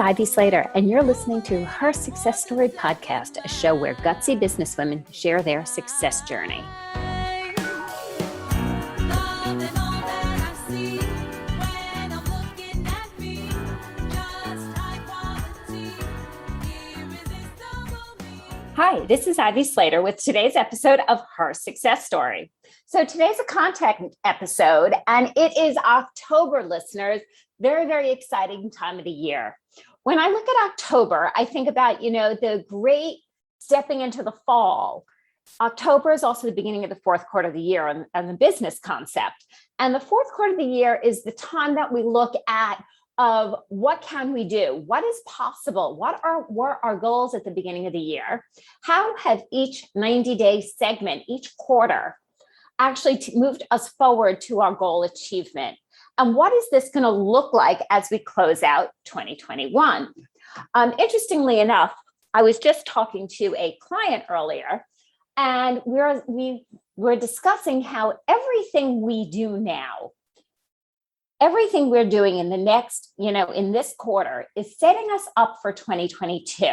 Ivy Slater, and you're listening to Her Success Story podcast, a show where gutsy businesswomen share their success journey. Hi, this is Ivy Slater with today's episode of Her Success Story. So today's a content episode, and it is October, listeners. Very, very exciting time of the year. When I look at October, I think about, the great stepping into the fall. October is also the beginning of the fourth quarter of the year and the business concept. And the fourth quarter of the year is the time that we look at of what can we do? What is possible? What were our goals at the beginning of the year? How have each 90-day segment, each quarter, actually moved us forward to our goal achievement? And what is this going to look like as we close out 2021? Interestingly enough, I was just talking to a client earlier, and we were discussing how everything we do now, everything we're doing in the next, in this quarter is setting us up for 2022.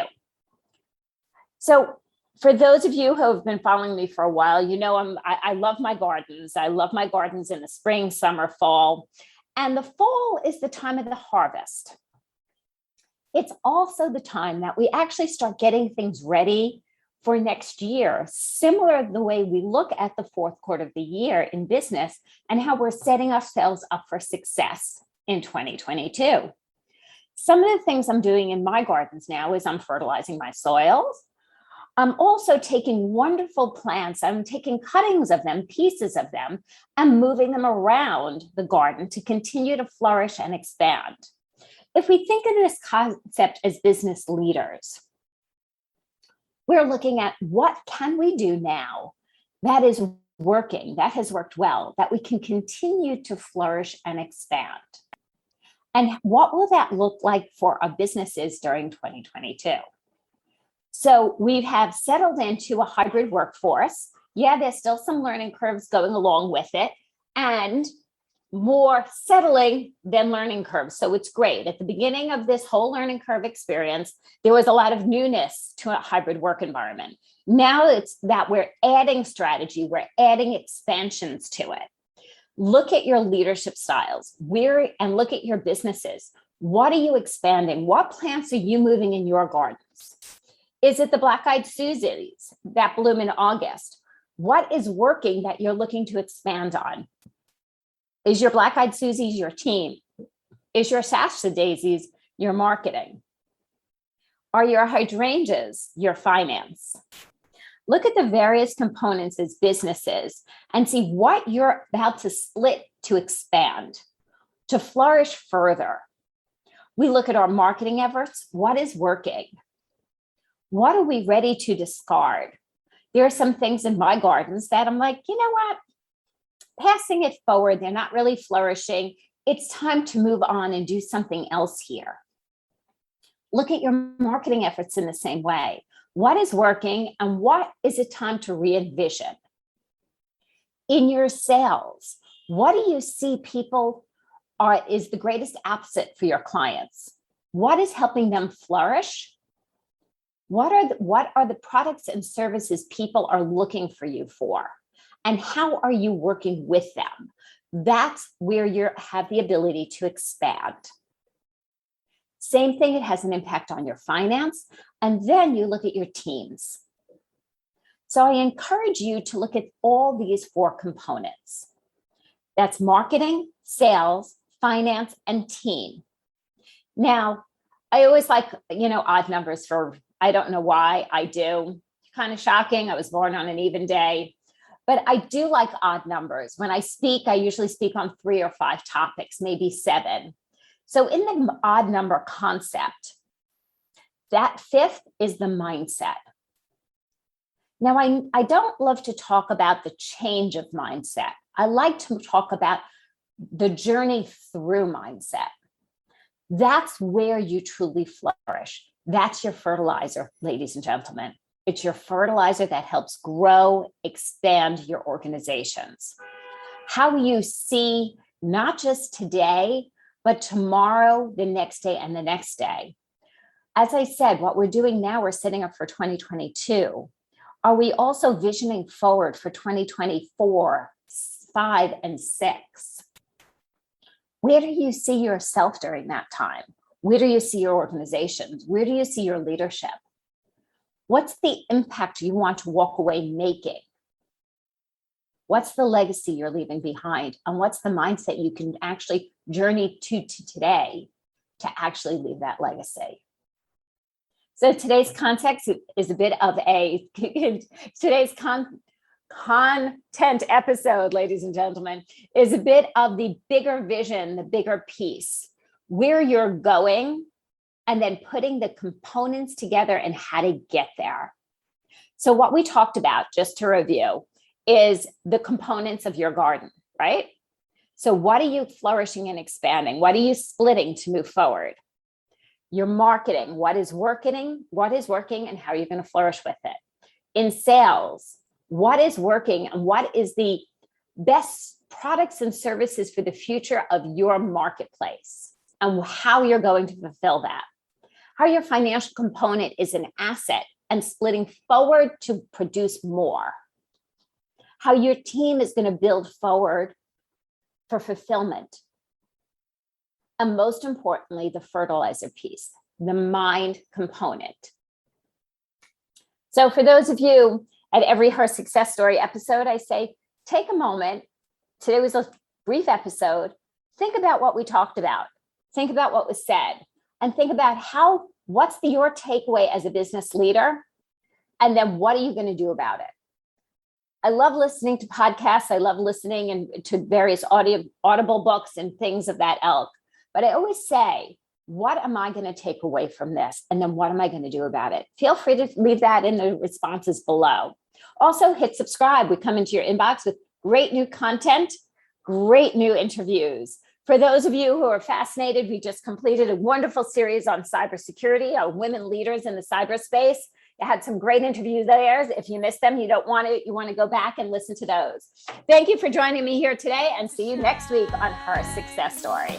So for those of you who have been following me for a while, I love my gardens. I love my gardens in the spring, summer, fall. And the fall is the time of the harvest. It's also the time that we actually start getting things ready for next year, similar to the way we look at the fourth quarter of the year in business and how we're setting ourselves up for success in 2022. Some of the things I'm doing in my gardens now is I'm fertilizing my soils. I'm also taking wonderful plants, I'm taking cuttings of them, pieces of them, and moving them around the garden to continue to flourish and expand. If we think of this concept as business leaders, we're looking at what can we do now that is working, that has worked well, that we can continue to flourish and expand. And what will that look like for our businesses during 2022? So we have settled into a hybrid workforce. Yeah, there's still some learning curves going along with it, and more settling than learning curves. So it's great. At the beginning of this whole learning curve experience, there was a lot of newness to a hybrid work environment. Now it's that we're adding strategy, we're adding expansions to it. Look at your leadership styles and look at your businesses. What are you expanding? What plants are you moving in your gardens? Is it the black-eyed Susies that bloom in August? What is working that you're looking to expand on? Is your black-eyed Susies your team? Is your Shasta Daisies your marketing? Are your hydrangeas your finance? Look at the various components as businesses and see what you're about to split to expand, to flourish further. We look at our marketing efforts. What is working? What are we ready to discard? There are some things in my gardens that I'm like, you know what? Passing it forward, they're not really flourishing. It's time to move on and do something else here. Look at your marketing efforts in the same way. What is working and what is it time to re-envision? In your sales, what do you see is the greatest asset for your clients? What is helping them flourish? What are the products and services people are looking for you for? And how are you working with them? That's where you have the ability to expand. Same thing, it has an impact on your finance. And then you look at your teams. So I encourage you to look at all these four components. That's marketing, sales, finance, and team. Now, I always like, odd numbers I don't know why I do. Kind of shocking. I was born on an even day. But I do like odd numbers. When I speak, I usually speak on 3 or 5 topics, maybe 7. So in the odd number concept, that 5th is the mindset. Now, I don't love to talk about the change of mindset. I like to talk about the journey through mindset. That's where you truly flourish. That's your fertilizer, ladies and gentlemen. It's your fertilizer that helps grow, expand your organizations. How you see not just today, but tomorrow, the next day, and the next day. as I said, what we're doing now, we're setting up for 2022. Are we also visioning forward for 2024, 5, and 6? Where do you see yourself during that time? Where do you see your organizations? Where do you see your leadership? What's the impact you want to walk away making? What's the legacy you're leaving behind? And what's the mindset you can actually journey to today to actually leave that legacy? So today's context is a bit of today's content episode, ladies and gentlemen, is a bit of the bigger vision, the bigger piece, where you're going, and then putting the components together and how to get there. So what we talked about, just to review, is the components of your garden, right? So what are you flourishing and expanding? What are you splitting to move forward? Your marketing, what is working, and how you're going to flourish with it. In sales, what is working and what is the best products and services for the future of your marketplace, and how you're going to fulfill that. How your financial component is an asset and splitting forward to produce more. How your team is going to build forward for fulfillment. And most importantly, the fertilizer piece, the mind component. So for those of you at every Her Success Story episode, I say, take a moment. Today was a brief episode. Think about what we talked about. Think about what was said, and think about what's your takeaway as a business leader? And then what are you going to do about it? I love listening to podcasts. I love listening to various audible books and things of that ilk. But I always say, what am I going to take away from this? And then what am I going to do about it? Feel free to leave that in the responses below. Also, hit subscribe. We come into your inbox with great new content, great new interviews. For those of you who are fascinated, we just completed a wonderful series on cybersecurity, our women leaders in the cyberspace. I had some great interviews there. If you missed them, you want to go back and listen to those. Thank you for joining me here today, and see you next week on Her Success Story.